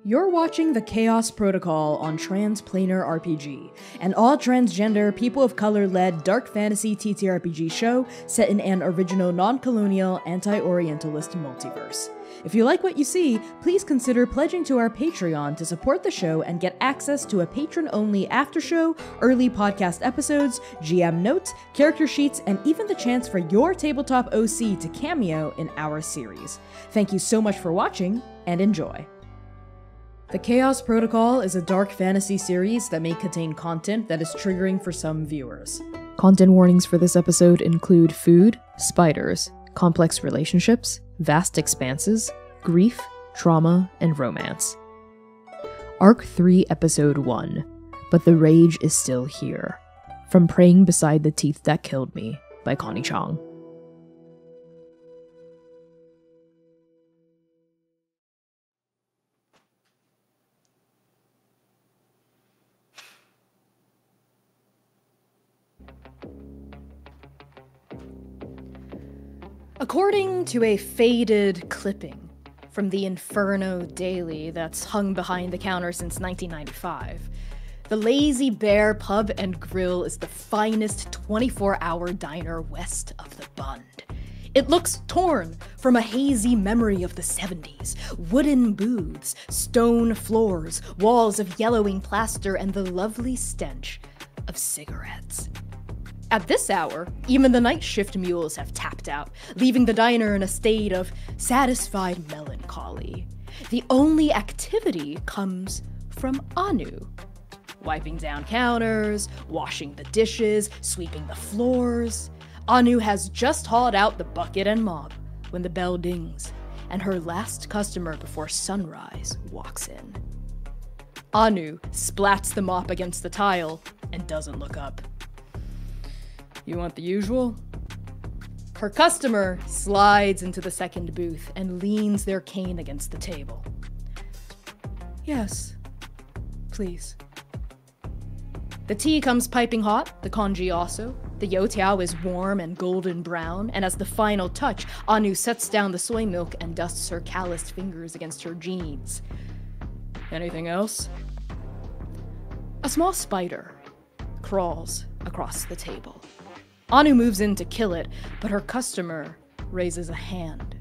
You're watching the Chaos Protocol on Transplanar RPG, an all-transgender, people-of-color-led dark fantasy TTRPG show set in an original non-colonial, anti-Orientalist multiverse. If you like what you see, please consider pledging to our Patreon to support the show and get access to a patron-only after-show, early podcast episodes, GM notes, character sheets, and even the chance for your tabletop OC to cameo in our series. Thank you so much for watching, and enjoy. The Chaos Protocol is a dark fantasy series that may contain content that is triggering for some viewers. Content warnings for this episode include food, spiders, complex relationships, vast expanses, grief, trauma, and romance. Arc 3, Episode 1, But the Rage is Still Here. From Praying Beside the Teeth That Killed Me by Connie Chong. According to a faded clipping from the Inferno Daily that's hung behind the counter since 1995, the Lazy Bear Pub and Grill is the finest 24-hour diner west of the Bund. It looks torn from a hazy memory of the 70s. Wooden booths, stone floors, walls of yellowing plaster, and the lovely stench of cigarettes. At this hour, even the night shift mules have tapped out, leaving the diner in a state of satisfied melancholy. The only activity comes from Anu. Wiping down counters, washing the dishes, sweeping the floors. Anu has just hauled out the bucket and mop when the bell dings, and her last customer before sunrise walks in. Anu splats the mop against the tile and doesn't look up. You want the usual? Her customer slides into the second booth and leans their cane against the table. Yes, please. The tea comes piping hot, the congee also. The youtiao is warm and golden brown, and as the final touch, Anu sets down the soy milk and dusts her calloused fingers against her jeans. Anything else? A small spider crawls across the table. Anu moves in to kill it, but her customer raises a hand.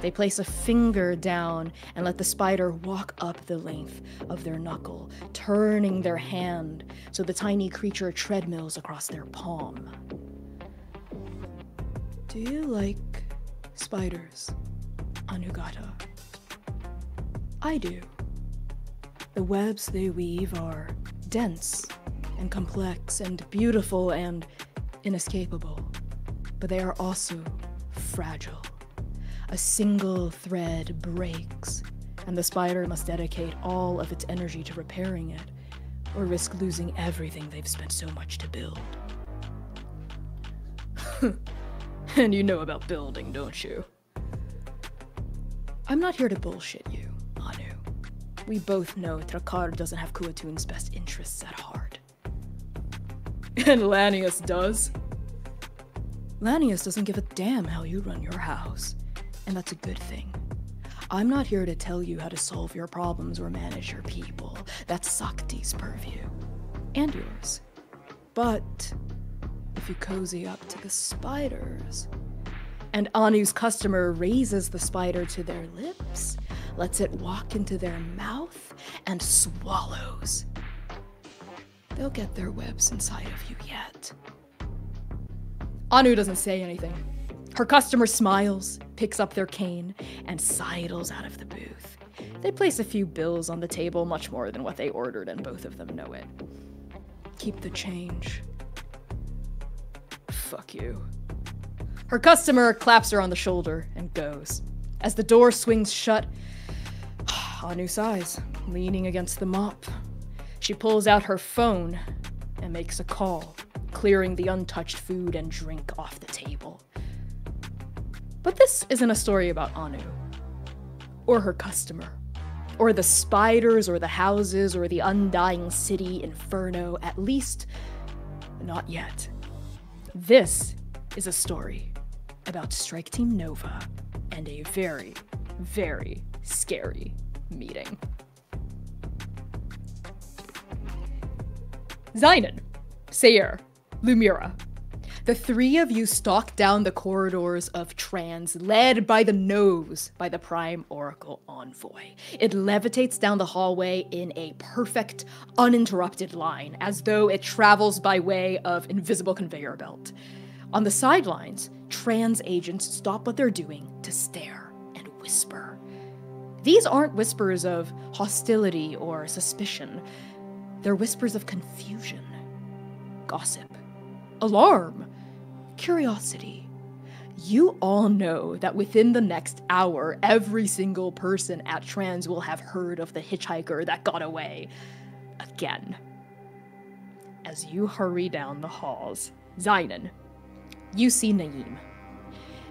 They place a finger down and let the spider walk up the length of their knuckle, turning their hand so the tiny creature treadmills across their palm. Do you like spiders, Anugata? I do. The webs they weave are dense and complex and beautiful and inescapable, but they are also fragile. A single thread breaks, and the spider must dedicate all of its energy to repairing it, or risk losing everything they've spent so much to build. And you know about building, don't you? I'm not here to bullshit you, Anu. We both know Trakar doesn't have Kuatun's best interests at heart. And Lanius does. Lanius doesn't give a damn how you run your house, and that's a good thing. I'm not here to tell you how to solve your problems or manage your people. That's Sakti's purview. And yours. But if you cozy up to the spiders, and Anu's customer raises the spider to their lips, lets it walk into their mouth, and swallows, they'll get their webs inside of you yet. Anu doesn't say anything. Her customer smiles, picks up their cane, and sidles out of the booth. They place a few bills on the table, much more than what they ordered, and both of them know it. Keep the change. Fuck you. Her customer claps her on the shoulder and goes. As the door swings shut, Anu sighs, leaning against the mop. She pulls out her phone and makes a call, clearing the untouched food and drink off the table. But this isn't a story about Anu, or her customer, or the spiders, or the houses, or the undying city Inferno, at least not yet. This is a story about Strike Team Nova and a very, very scary meeting. Xainan, Seir, Lumièra. The three of you stalk down the corridors of Trans, led by the nose by the Prime Oracle Envoy. It levitates down the hallway in a perfect, uninterrupted line, as though it travels by way of invisible conveyor belt. On the sidelines, Trans agents stop what they're doing to stare and whisper. These aren't whispers of hostility or suspicion. They're whispers of confusion, gossip, alarm, curiosity. You all know that within the next hour, every single person at Trans will have heard of the hitchhiker that got away. Again. As you hurry down the halls, Xainan, you see Naeem.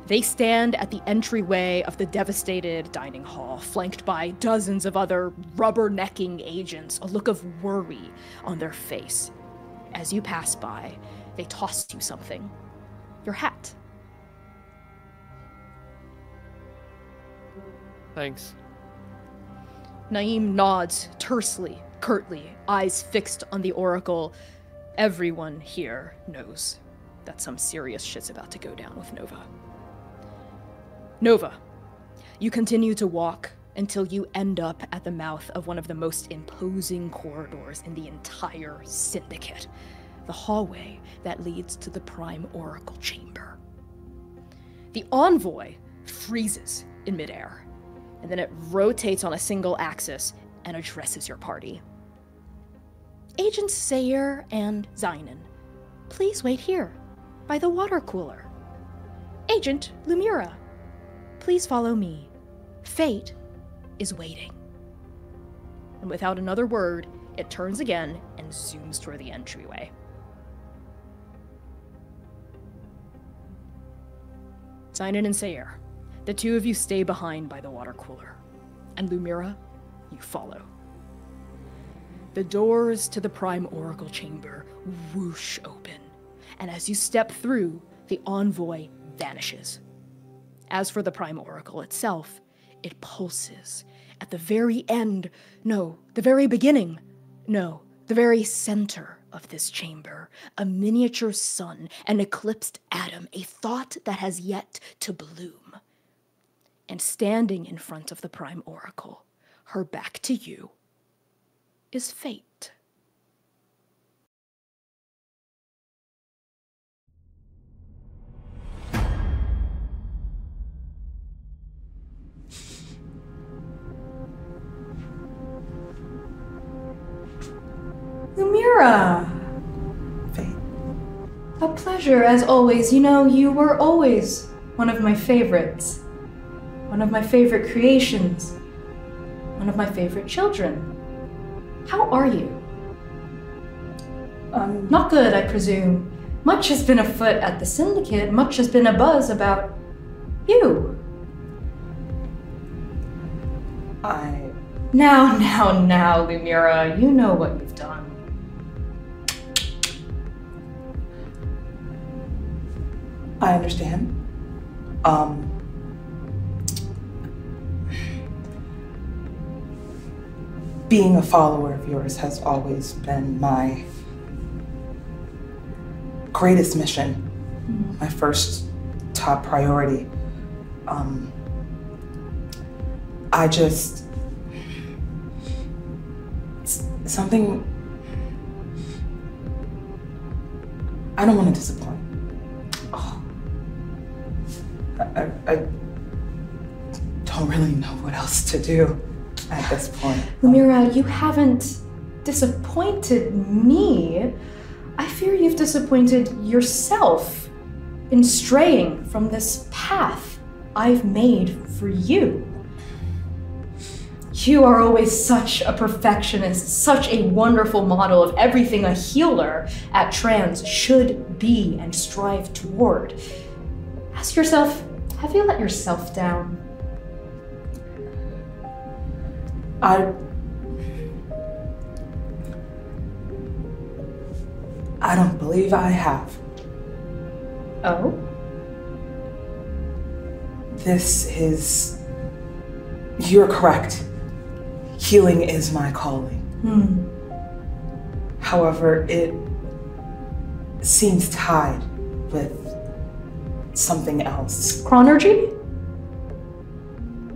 They stand at the entryway of the devastated dining hall, flanked by dozens of other rubbernecking agents, a look of worry on their face. As you pass by, they toss you something. Your hat. Thanks. Naeem nods tersely, curtly, eyes fixed on the oracle. Everyone here knows that some serious shit's about to go down with Nova. Nova, you continue to walk until you end up at the mouth of one of the most imposing corridors in the entire Syndicate. The hallway that leads to the Prime Oracle Chamber. The Envoy freezes in midair, and then it rotates on a single axis and addresses your party. Agents Seir and Xainan, please wait here, by the water cooler. Agent Lumièra, please follow me. Fate is waiting. And without another word, it turns again and zooms toward the entryway. Xainan and Seir, the two of you stay behind by the water cooler. And Lumièra, you follow. The doors to the Prime Oracle Chamber whoosh open, and as you step through, the Envoy vanishes. As for the Prime Oracle itself, it pulses at the very end, no, the very beginning, no, the very center of this chamber, a miniature sun, an eclipsed atom, a thought that has yet to bloom. And standing in front of the Prime Oracle, her back to you, is Fate. Lumièra! Fate. A pleasure, as always. You know, you were always one of my favorites. One of my favorite creations. One of my favorite children. How are you? Not good, I presume. Much has been afoot at the Syndicate. Much has been abuzz about you. Now, Lumièra, you know what you've done. I understand. Being a follower of yours has always been my greatest mission, my first top priority. Something, I don't want to disappoint. I don't really know what else to do at this point. Lumièra, you haven't disappointed me. I fear you've disappointed yourself in straying from this path I've made for you. You are always such a perfectionist, such a wonderful model of everything a healer at Trans should be and strive toward. Ask yourself, have you let yourself down? I don't believe I have. Oh? You're correct. Healing is my calling. However, it seems tied with something else. Chronergy?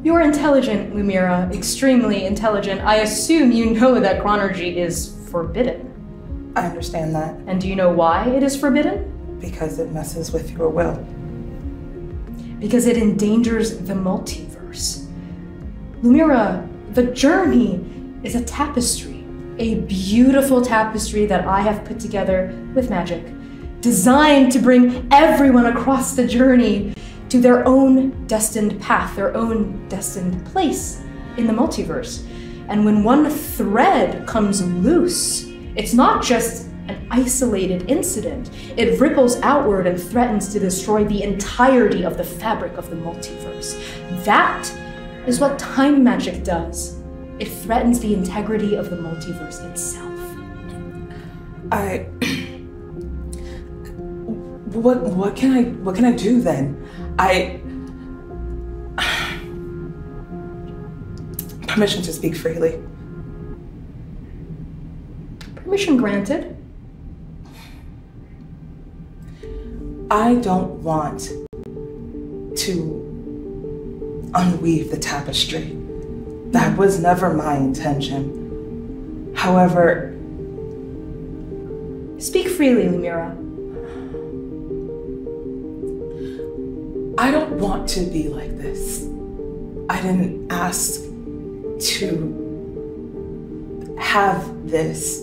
You're intelligent, Lumièra, extremely intelligent. I assume you know that chronergy is forbidden. I understand that. And do you know why it is forbidden? Because it messes with your will. Because it endangers the multiverse. Lumièra, the journey is a tapestry, a beautiful tapestry that I have put together with magic, designed to bring everyone across the journey to their own destined path, their own destined place in the multiverse. And when one thread comes loose, it's not just an isolated incident. It ripples outward and threatens to destroy the entirety of the fabric of the multiverse. That is what time magic does. It threatens the integrity of the multiverse itself. What can I do then? Permission to speak freely. Permission granted. I don't want to unweave the tapestry. That was never my intention. However... Speak freely, Lumièra. I don't want to be like this. I didn't ask to have this.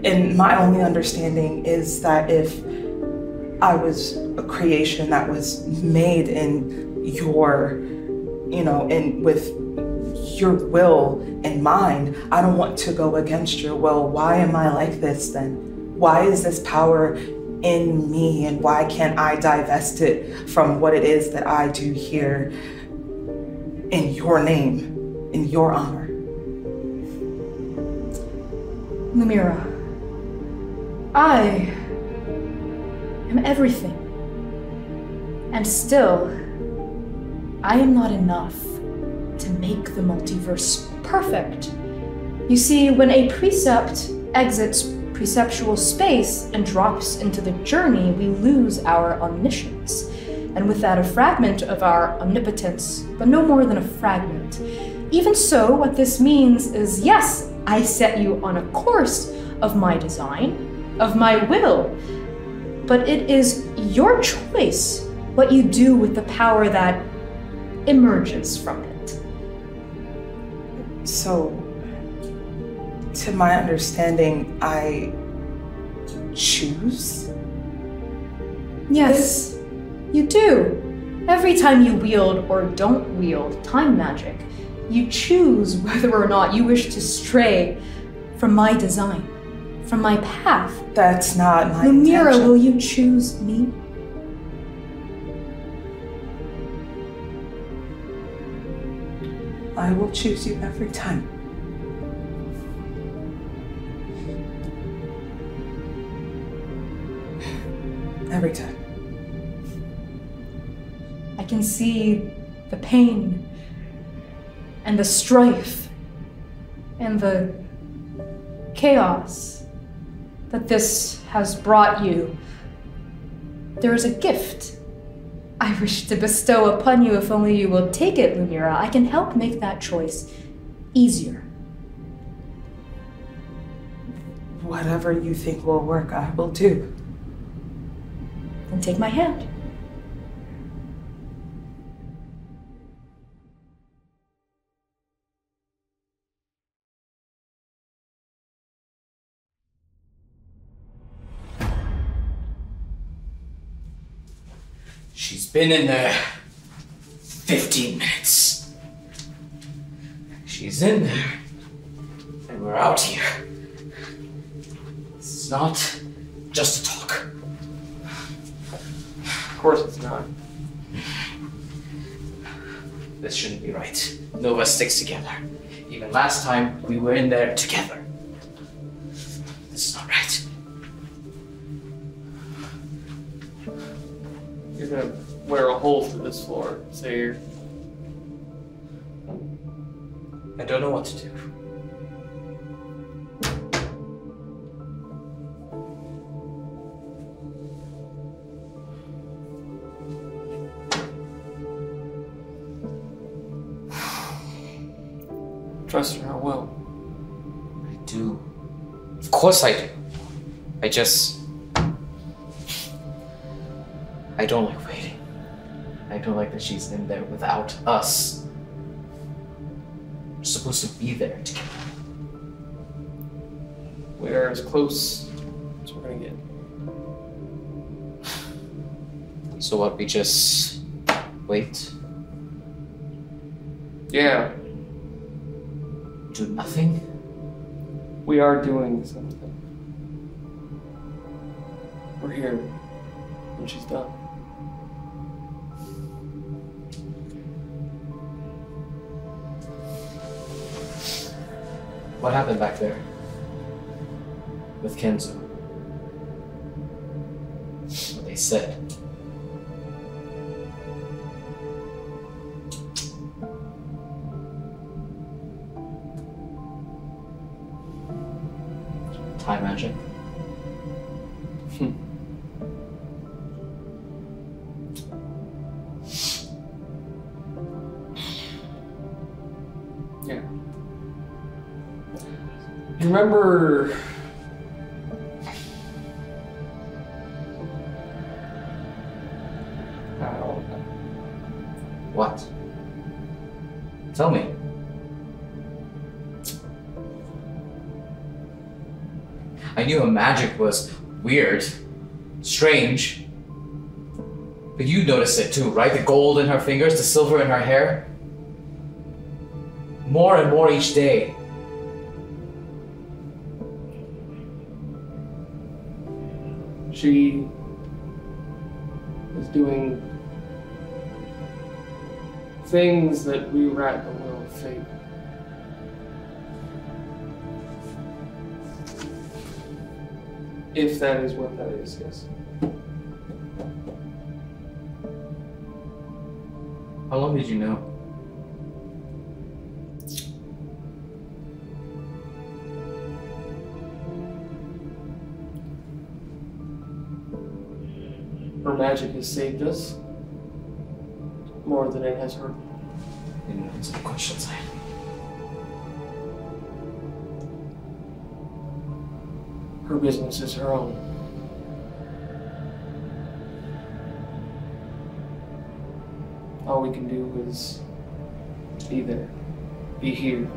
And my only understanding is that if I was a creation that was made in your, with your will in mind, I don't want to go against your will. Why am I like this then? Why is this power in me, and why can't I divest it from what it is that I do here in your name, in your honor? Lumièra, I am everything. And still, I am not enough to make the multiverse perfect. You see, when a precept exits preceptual space and drops into the journey, we lose our omniscience. And with that, a fragment of our omnipotence, but no more than a fragment. Even so, what this means is, yes, I set you on a course of my design, of my will, but it is your choice what you do with the power that emerges from it. So, to my understanding, I choose? Yes, you do. Every time you wield or don't wield time magic, you choose whether or not you wish to stray from my design, from my path. That's not my Lumièra, intention. will you choose me? I will choose you every time. Every time. I can see the pain and the strife and the chaos that this has brought you. There is a gift I wish to bestow upon you if only you will take it, Lumièra. I can help make that choice easier. Whatever you think will work, I will do. Then take my hand. She's been in there 15 minutes. She's in there, and we're out here. This is not just a talk. Of course it's not. This shouldn't be right. Nova sticks together. Even last time, we were in there together. This is not right. You're gonna wear a hole through this floor, Seir. I don't know what to do. trust in her will. I do. Of course I do. I don't like waiting. I don't like that she's in there without us. We're supposed to be there together. We are as close as we're gonna get. So what, we just wait? Yeah, Do nothing? we are doing something. We're here when she's done. What happened back there? With Kenzo? What they said? Time magic? Yeah. You remember What? Tell me. I knew her magic was weird, strange. But you noticed it too, right? The gold in her fingers, the silver in her hair. More and more each day. she is doing things that rewrite the will of fate. If that is what that is, yes. How long did you know? Her magic has saved us more than it has hurt. Didn't answer the questions I had. Her business is her own. All we can do is be there, be here.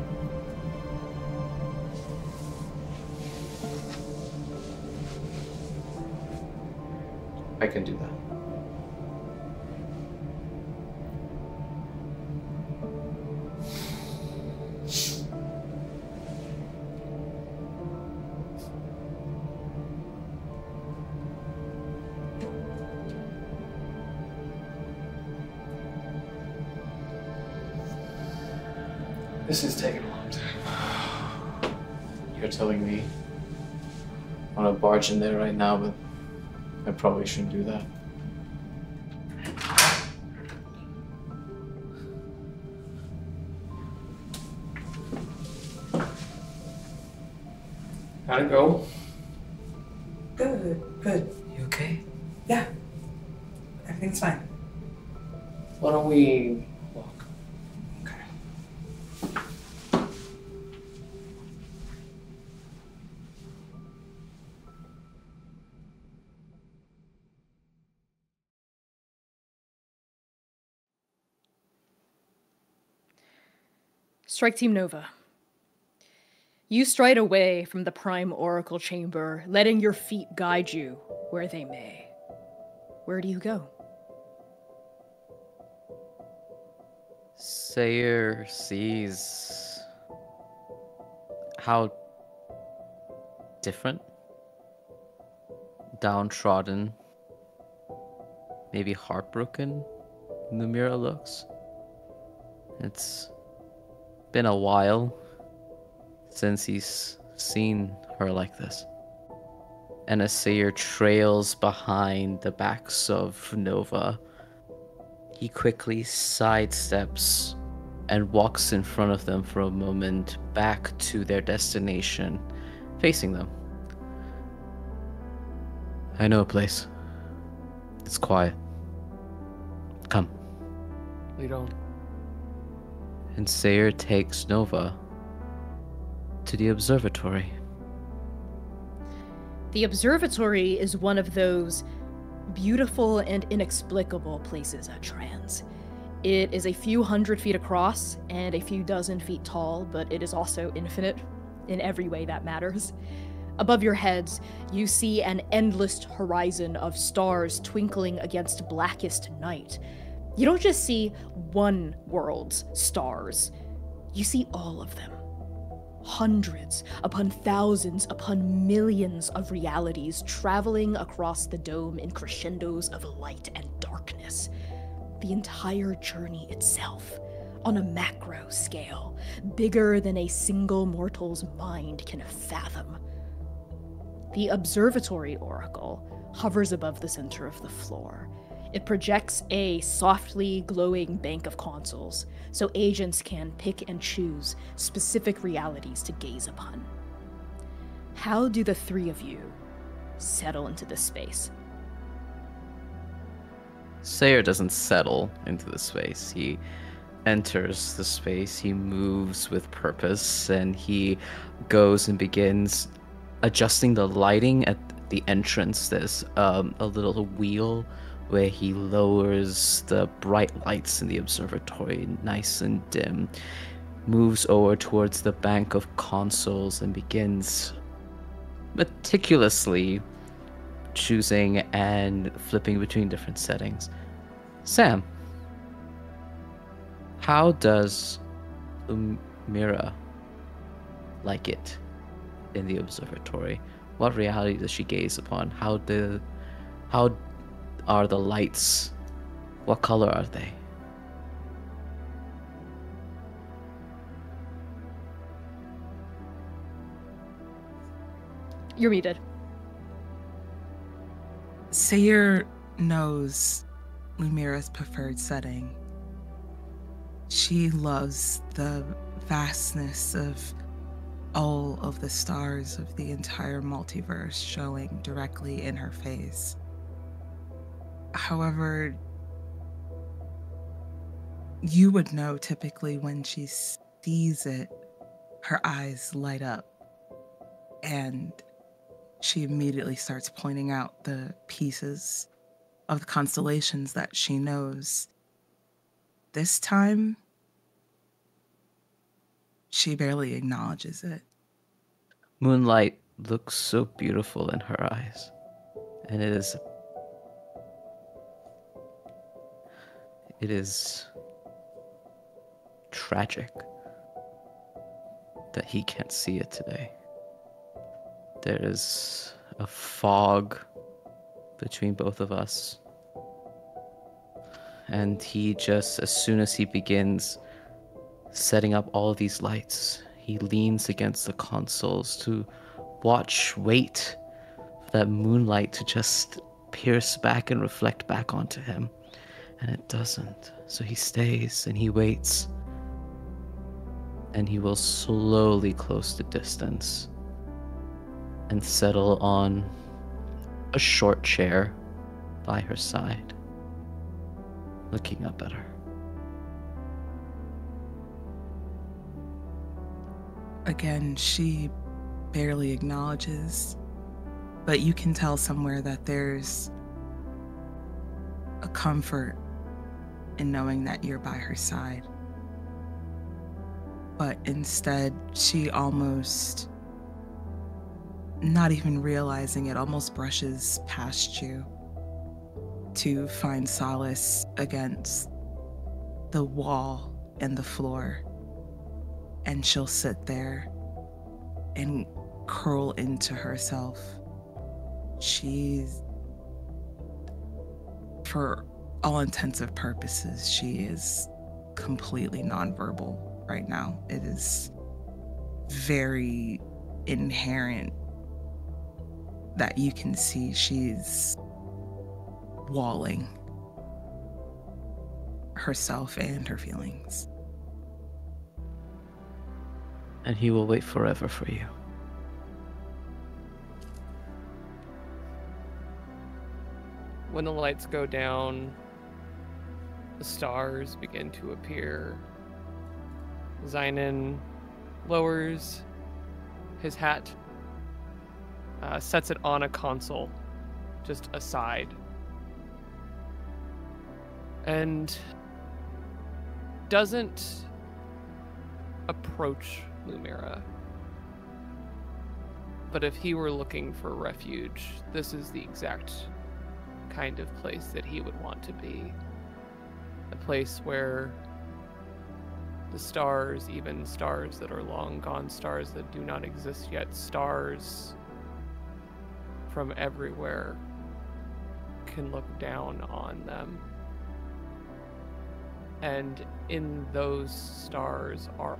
I can do that. This is taking a long time. You're telling me I want to barge in there right now, but I probably shouldn't do that. How'd it go? Good, good. You okay? Yeah. Everything's fine. Why don't we walk? Okay. Strike Team Nova. You stride away from the Prime Oracle Chamber, letting your feet guide you where they may. Where do you go? Seir sees how different, downtrodden, maybe heartbroken Lumièra looks. It's been a while since he's seen her like this. And as Seir trails behind the backs of Nova, he quickly sidesteps and walks in front of them for a moment back to their destination, facing them. I know a place. It's quiet. Come. We don't. And Seir takes Nova to the observatory. The observatory is one of those beautiful and inexplicable places at Trans. It is a few hundred feet across and a few dozen feet tall, but it is also infinite in every way that matters. Above your heads, you see an endless horizon of stars twinkling against blackest night. You don't just see one world's stars, you see all of them. Hundreds upon thousands upon millions of realities traveling across the dome in crescendos of light and darkness. The entire journey itself, on a macro scale, bigger than a single mortal's mind can fathom. The observatory oracle hovers above the center of the floor. It projects a softly glowing bank of consoles, so agents can pick and choose specific realities to gaze upon. How do the three of you settle into this space? Seir doesn't settle into the space. He enters the space, he moves with purpose, and he goes and begins adjusting the lighting at the entrance. There's a little wheel where he lowers the bright lights in the observatory nice and dim, moves over towards the bank of consoles and begins meticulously choosing and flipping between different settings. Sam, how does Lumièra like it in the observatory? What reality does she gaze upon? How are the lights? What color are they? You're muted. Seir knows Lumièra's preferred setting. She loves the vastness of all of the stars of the entire multiverse showing directly in her face. However, you would know typically when she sees it, her eyes light up and she immediately starts pointing out the pieces of the constellations that she knows. This time, she barely acknowledges it. Moonlight looks so beautiful in her eyes, and it is tragic that he can't see it today. There is a fog between both of us, and he just, as soon as he begins setting up all of these lights, he leans against the consoles to wait for that moonlight to just pierce back and reflect back onto him. And it doesn't. So he stays and he waits. And he will slowly close the distance and settle on a short chair by her side, looking up at her. Again, she barely acknowledges, but you can tell somewhere that there's a comfort in knowing that you're by her side. But instead, she almost, not even realizing it, almost brushes past you to find solace against the wall and the floor. And she'll sit there and curl into herself. She's, for all intents and purposes, she is completely nonverbal right now. It is very inherent that you can see she's walling herself and her feelings. And he will wait forever for you. When the lights go down, the stars begin to appear. Xainan lowers his hat, sets it on a console, just aside, and doesn't approach Lumièra. But if he were looking for refuge, this is the exact kind of place that he would want to be. A place where the stars, even stars that are long gone, stars that do not exist yet, stars from everywhere can look down on them. And in those stars are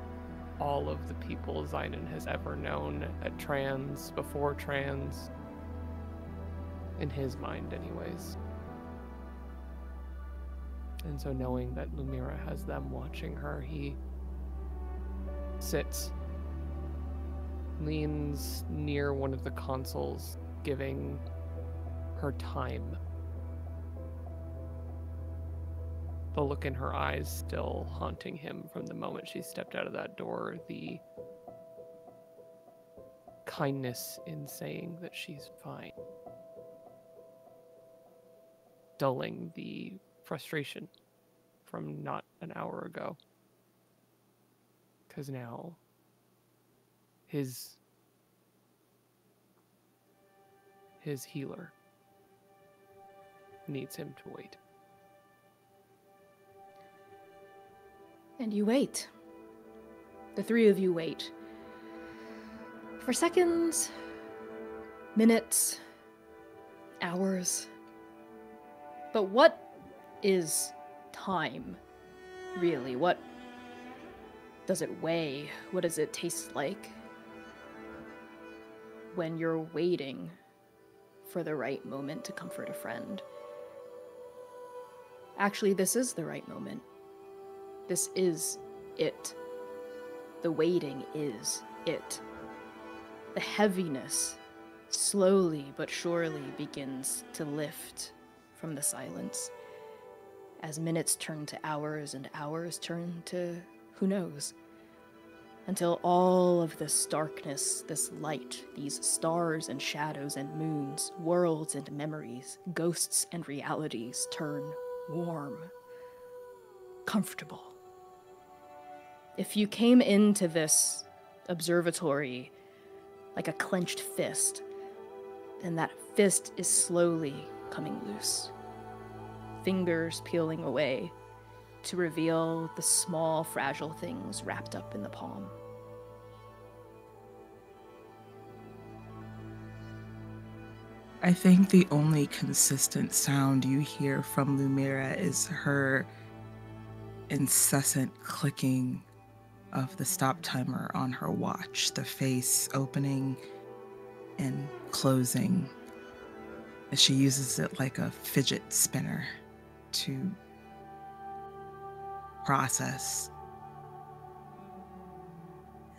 all of the people Xainan has ever known at Trans, before Trans, in his mind anyways. And so knowing that Lumièra has them watching her, he sits, leans near one of the consoles, giving her time. The look in her eyes still haunting him from the moment she stepped out of that door, the kindness in saying that she's fine, dulling the frustration from not an hour ago. Because now his healer needs him to wait. And you wait. The three of you wait. For seconds, minutes, hours. But what is time, really? What does it weigh? What does it taste like when you're waiting for the right moment to comfort a friend? Actually, this is the right moment. This is it. The waiting is it. The heaviness slowly but surely begins to lift from the silence as minutes turn to hours and hours turn to who knows, until all of this darkness, this light, these stars and shadows and moons, worlds and memories, ghosts and realities turn warm, comfortable. If you came into this observatory like a clenched fist, then that fist is slowly coming loose. Fingers peeling away to reveal the small, fragile things wrapped up in the palm. I think the only consistent sound you hear from Lumièra is her incessant clicking of the stop timer on her watch, the face opening and closing as she uses it like a fidget spinner to process.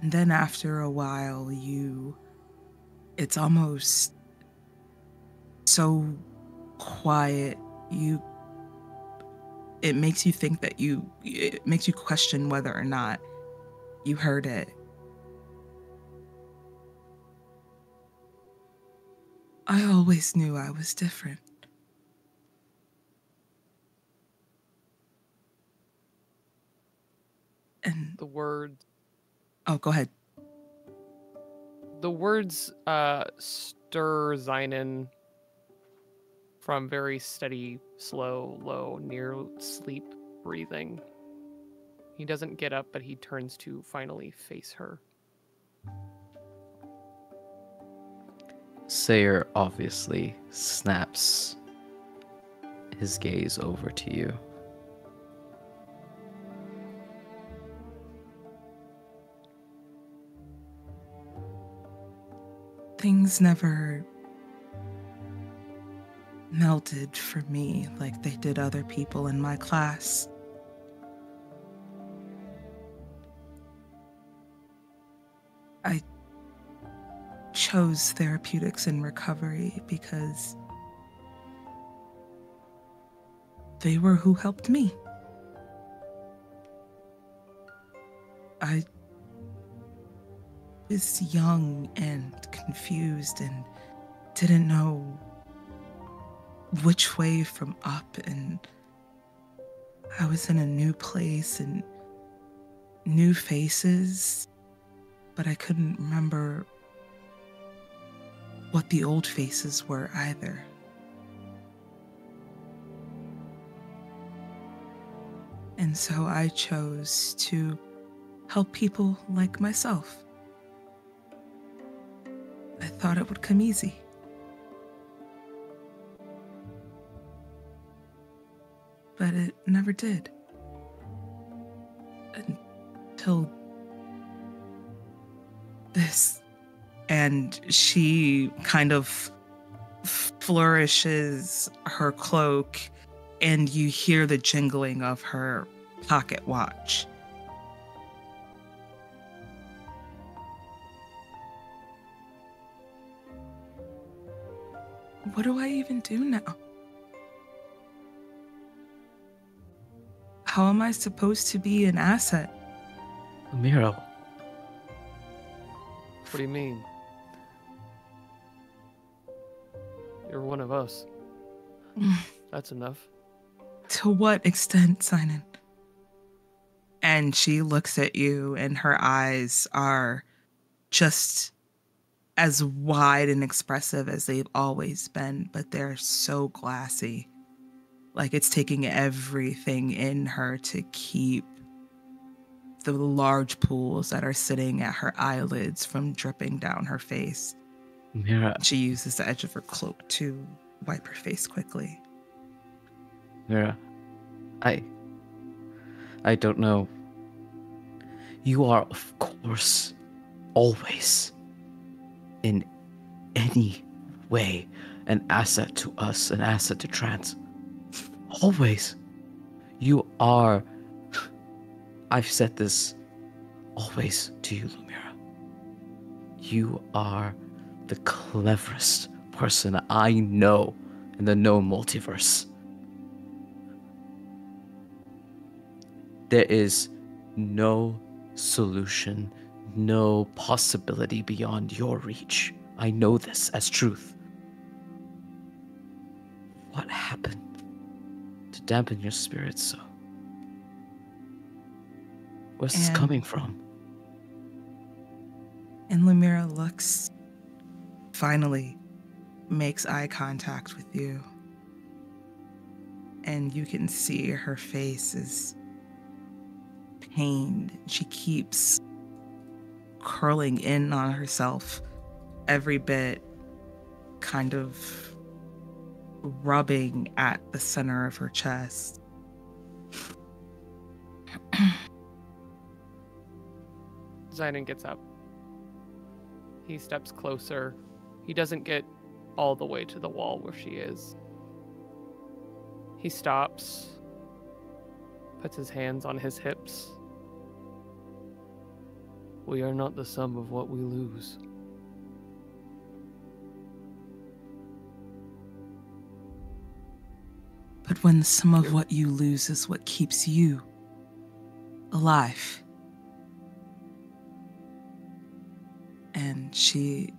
And then after a while, it's almost so quiet, it makes you think that it makes you question whether or not you heard it. I always knew I was different. And The words. Oh, go ahead. The words stir Xainan from very steady, slow, low, near sleep breathing. He doesn't get up, but he turns to finally face her. Seir obviously snaps his gaze over to you. Things never melted for me like they did other people in my class. I chose therapeutics and recovery because they were who helped me. was young and confused and didn't know which way from up, and I was in a new place and new faces, but I couldn't remember what the old faces were either. And so I chose to help people like myself. I thought it would come easy. But it never did. Until this. And she kind of flourishes her cloak, and you hear the jingling of her pocket watch. What do I even do now? How am I supposed to be an asset? Lumièra. What do you mean? You're one of us. That's enough. To what extent, Xainan? And she looks at you, and her eyes are just as wide and expressive as they've always been, but they're so glassy. Like it's taking everything in her to keep the large pools that are sitting at her eyelids from dripping down her face. Lumièra. She uses the edge of her cloak to wipe her face quickly. Lumièra, I don't know. You are, of course, always, in any way, an asset to us, an asset to Trans. Always. You are... I've said this always to you, Lumièra. You are the cleverest person I know in the known multiverse. There is no solution, no possibility beyond your reach. I know this as truth. What happened to dampen your spirits so? Where's this coming from? And Lumièra looks, finally makes eye contact with you. And you can see her face is pained. She keeps curling in on herself every bit, kind of rubbing at the center of her chest. Xainan gets up. He steps closer. He doesn't get all the way to the wall where she is. He stops, puts his hands on his hips. We are not the sum of what we lose. But when some of what you lose is what keeps you alive. And she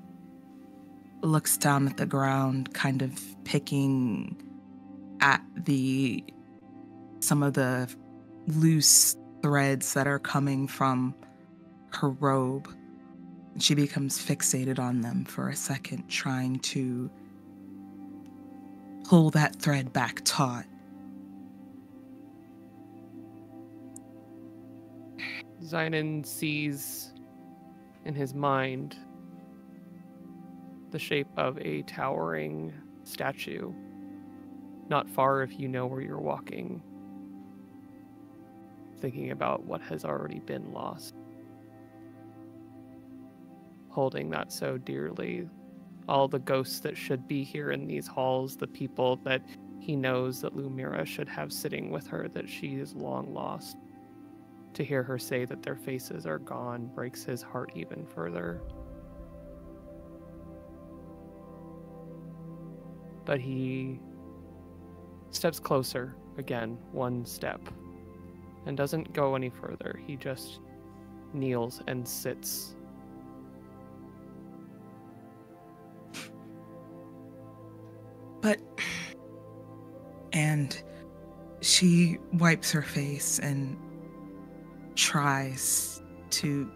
looks down at the ground, kind of picking at some of the loose threads that are coming from her robe. And she becomes fixated on them for a second, trying to pull that thread back taut. Xainan sees in his mind the shape of a towering statue, not far if you know where you're walking, thinking about what has already been lost, holding that so dearly, all the ghosts that should be here in these halls, the people that he knows that Lumièra should have sitting with her that she is long lost. To hear her say that their faces are gone breaks his heart even further. But he steps closer, again, one step, and doesn't go any further. He just kneels and sits She wipes her face and tries to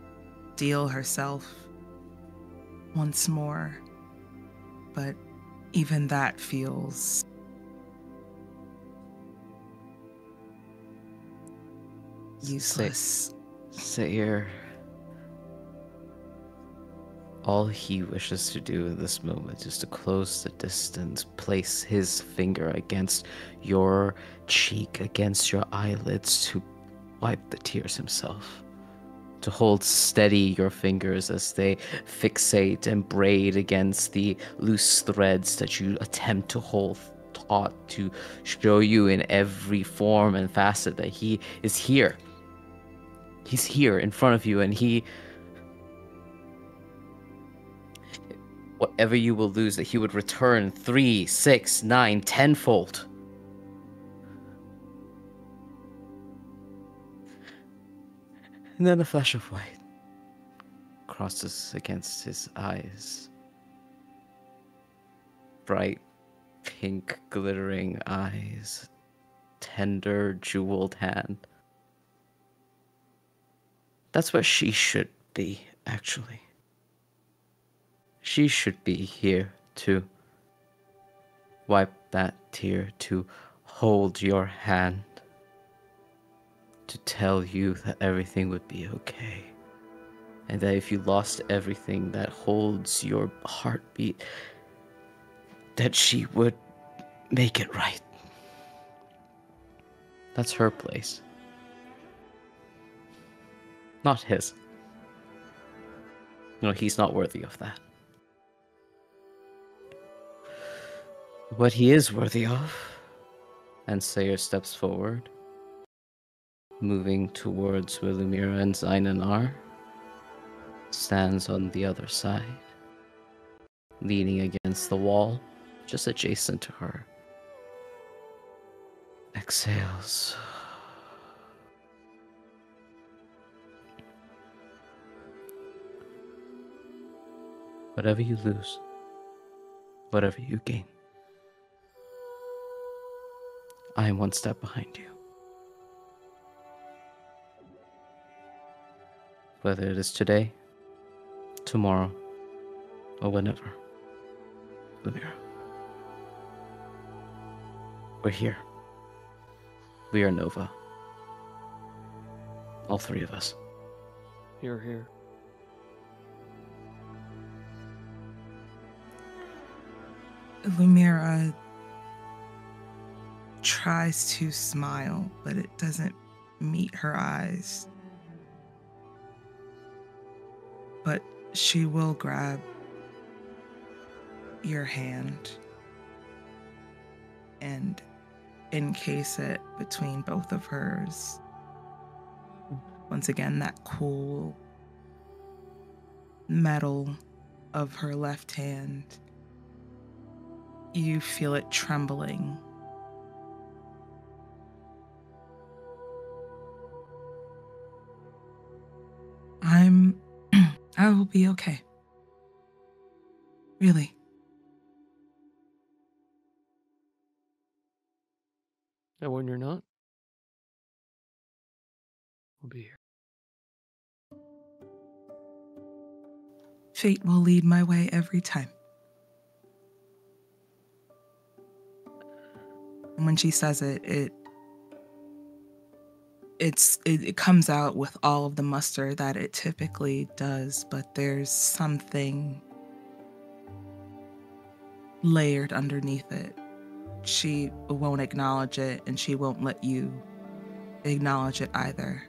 steel herself once more, but even that feels useless. Seir. All he wishes to do in this moment is to close the distance, place his finger against your cheek, against your eyelids, to wipe the tears himself. To hold steady your fingers as they fixate and braid against the loose threads that you attempt to hold taut, to show you in every form and facet that he is here. He's here in front of you, and whatever you will lose, that he would return 3, 6, 9, 10-fold. And then a flash of white crosses against his eyes. Bright, pink, glittering eyes. Tender, jeweled hand. That's where she should be, actually. She should be here to wipe that tear, to hold your hand, to tell you that everything would be okay. And that if you lost everything that holds your heartbeat, that she would make it right. That's her place. Not his. No, he's not worthy of that. What he is worthy of, and Seir steps forward, moving towards where Lumièra and Xainan are, stands on the other side, leaning against the wall, just adjacent to her. Exhales. Whatever you lose, whatever you gain, I am one step behind you. Whether it is today, tomorrow, or whenever, Lumièra. We're here. We are Nova. All three of us. You're here. Lumièra tries to smile, but it doesn't meet her eyes. But she will grab your hand and encase it between both of hers. Once again, that cool metal of her left hand. You feel it trembling. I will be okay. Really. And when you're not, we'll be here. Fate will lead my way every time. And when she says it, it comes out with all of the muster that it typically does, but there's something layered underneath it. She won't acknowledge it, and she won't let you acknowledge it either.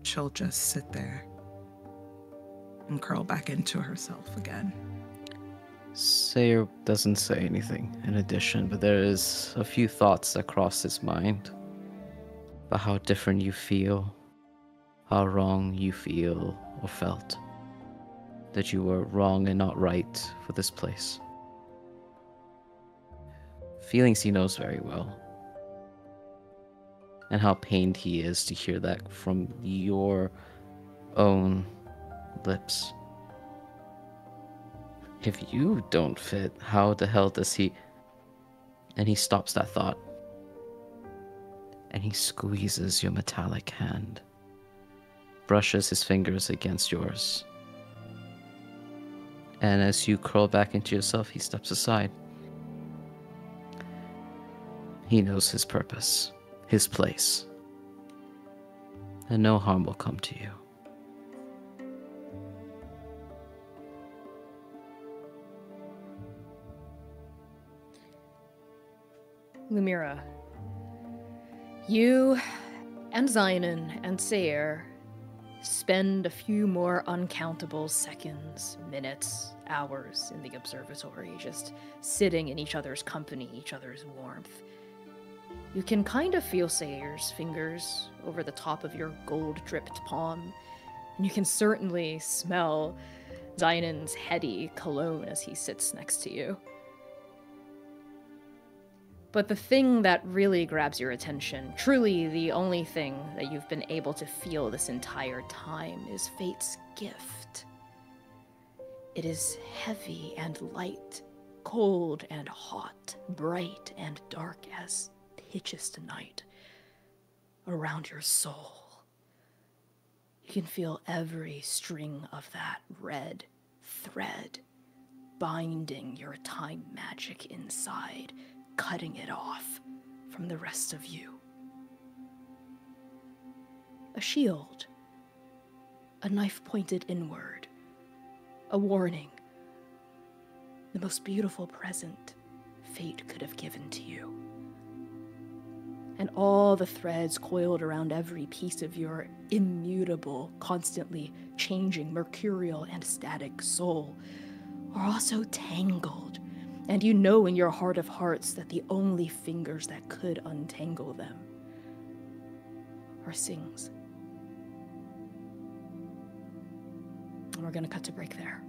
She'll just sit there and curl back into herself again. Seir doesn't say anything in addition, but there is a few thoughts that cross his mind about how different you feel, how wrong you feel or felt, that you were wrong and not right for this place. Feelings he knows very well, and how pained he is to hear that from your own lips. If you don't fit, how the hell does he... And he stops that thought and he squeezes your metallic hand, brushes his fingers against yours. And as you curl back into yourself, he steps aside. He knows his purpose, his place, and no harm will come to you. Lumièra, you and Xainan and Seir spend a few more uncountable seconds, minutes, hours in the observatory, just sitting in each other's company, each other's warmth. You can kind of feel Seir's fingers over the top of your gold-dripped palm, and you can certainly smell Xainan's heady cologne as he sits next to you. But the thing that really grabs your attention, truly the only thing that you've been able to feel this entire time, is Fate's gift. It is heavy and light, cold and hot, bright and dark as pitchest night around your soul. You can feel every string of that red thread binding your time magic inside, cutting it off from the rest of you. A shield, a knife pointed inward, a warning, the most beautiful present fate could have given to you. And all the threads coiled around every piece of your immutable, constantly changing mercurial and static soul are also tangled. And you know in your heart of hearts that the only fingers that could untangle them are Sing's. And we're gonna cut to break there.